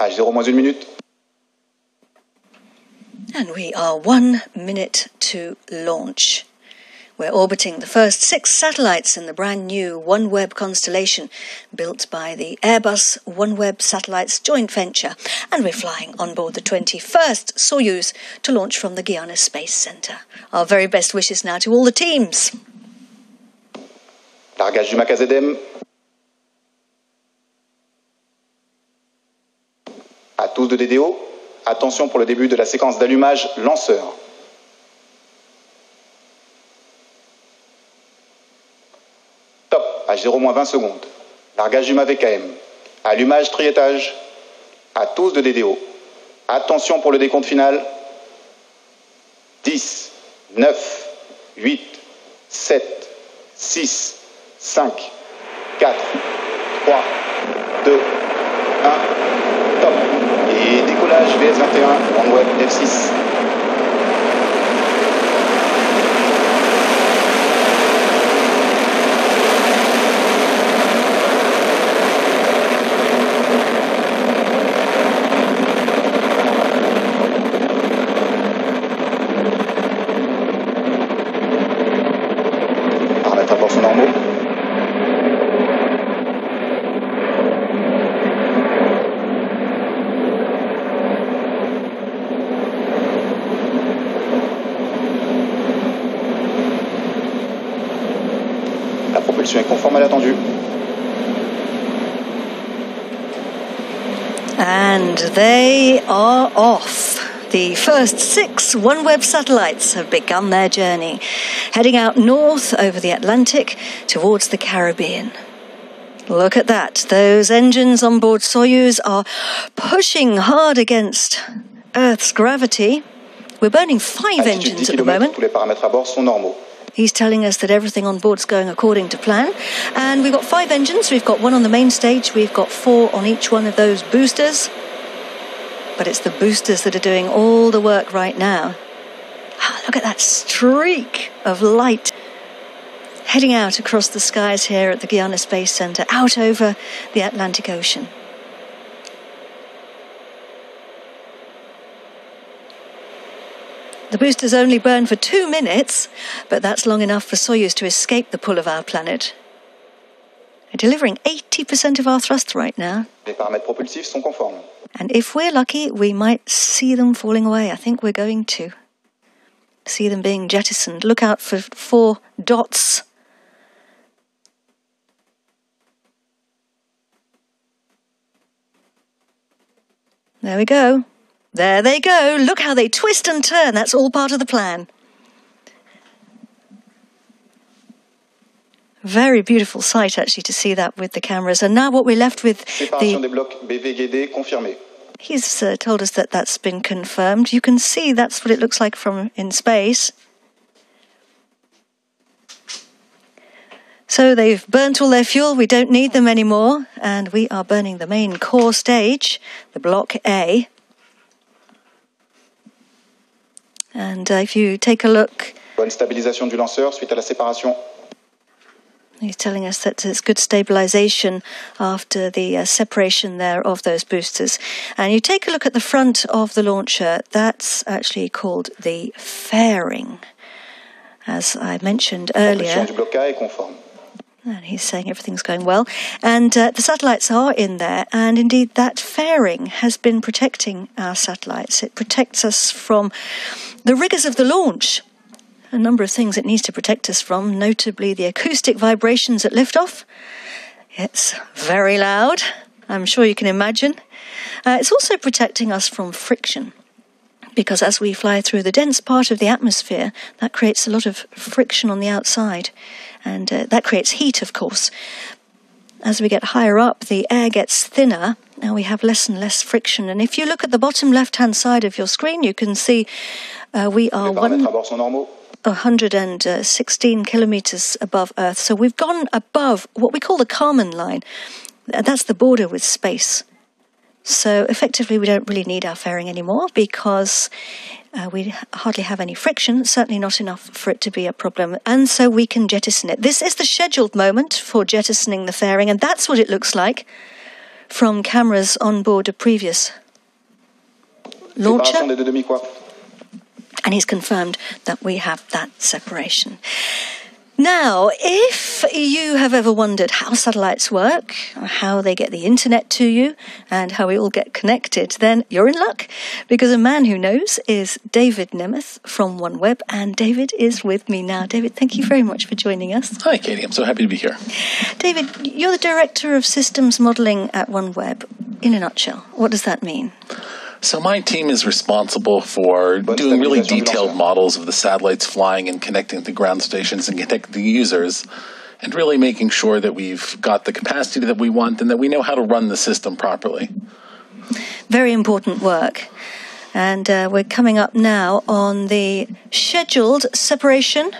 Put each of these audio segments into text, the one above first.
H0-1 minute. And we are 1 minute to launch. We're orbiting the first 6 satellites in the brand new OneWeb constellation built by the Airbus OneWeb Satellites joint venture. And we're flying on board the 21st Soyuz to launch from the Guiana Space Center. Our very best wishes now to all the teams. Largage du Fregat-M. À tous de DDO, attention pour le début de la séquence d'allumage lanceur. Top, H0-20 secondes. Largage du VK-M. Allumage triétage. À tous de DDO. Attention pour le décompte final. 10, 9, 8, 7, 6, 5, 4, 3, 2, 1, top. Et décollage VS21, OneWeb F6. Paramètres à bord sont normaux. La propulsion est conforme à l'attendu. And they are off. The first 6 OneWeb satellites have begun their journey, heading out north over the Atlantic towards the Caribbean. Look at that. Those engines on board Soyuz are pushing hard against Earth's gravity. We're burning 5 engines at the moment. Tous les paramètres à bord sont normaux. He's telling us that everything on board is going according to plan. And we've got 5 engines. We've got 1 on the main stage. We've got 4 on each one of those boosters. But it's the boosters that are doing all the work right now. Oh, look at that streak of light heading out across the skies here at the Guiana Space Center, out over the Atlantic Ocean. The boosters only burn for 2 minutes, but that's long enough for Soyuz to escape the pull of our planet. They're delivering 80% of our thrust right now. Les paramètres propulsifs sont conformes. And if we're lucky, we might see them falling away. I think we're going to see them being jettisoned. Look out for 4 dots. There we go. There they go. Look how they twist and turn. That's all part of the plan. Very beautiful sight, actually, to see that with the cameras. And now what we're left with... Séparation des blocs BVGD confirmée. He's told us that that's been confirmed. You can see that's what it looks like from in space. So they've burnt all their fuel. We don't need them anymore. And we are burning the main core stage, the Block A. And if you take a look... Bonne stabilisation du lanceur suite à la séparation. He's telling us that there's good stabilization after the separation there of those boosters. And you take a look at the front of the launcher. That's actually called the fairing, as I mentioned earlier. Propulsion du bloc A est conforme. And he's saying everything's going well. And the satellites are in there. And indeed, that fairing has been protecting our satellites. It protects us from the rigors of the launch. A number of things it needs to protect us from, notably the acoustic vibrations at liftoff. It's very loud, I'm sure you can imagine. It's also protecting us from friction, because as we fly through the dense part of the atmosphere, that creates a lot of friction on the outside, and that creates heat, of course. As we get higher up, the air gets thinner, and we have less and less friction. And if you look at the bottom left-hand side of your screen, you can see we are 116 kilometers above Earth. So we've gone above what we call the Kármán line. That's the border with space. So effectively, we don't really need our fairing anymore because we hardly have any friction, certainly not enough for it to be a problem. And so we can jettison it. This is the scheduled moment for jettisoning the fairing, and that's what it looks like from cameras on board a previous launcher. Séparation des deux demi-coifes. And he's confirmed that we have that separation. Now, if you have ever wondered how satellites work, or how they get the internet to you, and how we all get connected, then you're in luck, because a man who knows is David Nemeth from OneWeb, and David is with me now. David, thank you very much for joining us. Hi, Katie. I'm so happy to be here. David, you're the Director of Systems Modelling at OneWeb. In a nutshell, what does that mean? So my team is responsible for doing really detailed models of the satellites flying and connecting to ground stations and connecting to users, and really making sure that we've got the capacity that we want and that we know how to run the system properly. Very important work. And we're coming up now on the scheduled separation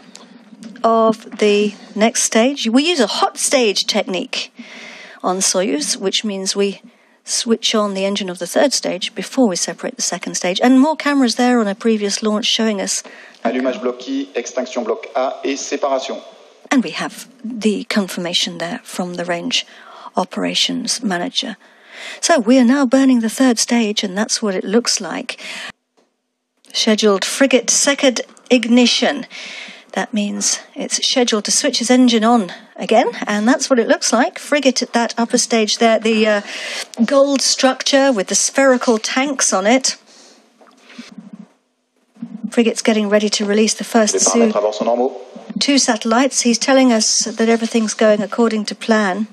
of the next stage. We use a hot stage technique on Soyuz, which means we switch on the engine of the third stage before we separate the second stage. And more cameras there on a previous launch showing us. Allumage bloc I, extinction bloc A et séparation. And we have the confirmation there from the range operations manager. So we are now burning the third stage, and that's what it looks like. Scheduled frigate second ignition. That means it's scheduled to switch its engine on again, and that's what it looks like. Frigate at that upper stage there, the gold structure with the spherical tanks on it. Frigate's getting ready to release the first two satellites. He's telling us that everything's going according to plan.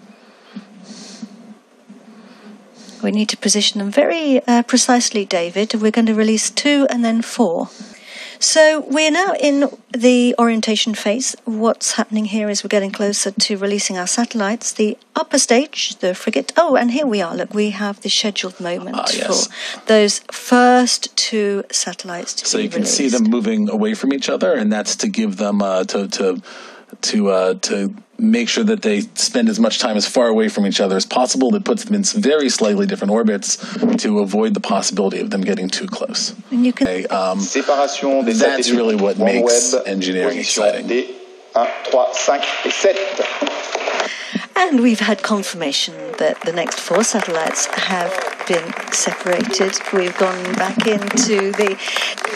We need to position them very precisely, David. We're going to release 2 and then 4. So we're now in the orientation phase. What's happening here is we're getting closer to releasing our satellites. The upper stage, the frigate. Oh, and here we are. Look, we have the scheduled moment yes. for those first 2 satellites to be released. So you can see them moving away from each other, and that's to give them to make sure that they spend as much time as far away from each other as possible. That puts them in some very slightly different orbits to avoid the possibility of them getting too close. And you can that's really what makes engineering exciting. 1, 3, 5 et 7. And we've had confirmation that the next 4 satellites have been separated. We've gone back into the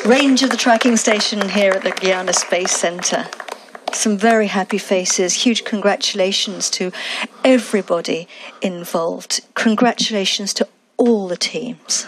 range of the tracking station here at the Guiana Space Center. Some very happy faces. Huge congratulations to everybody involved. Congratulations to all the teams.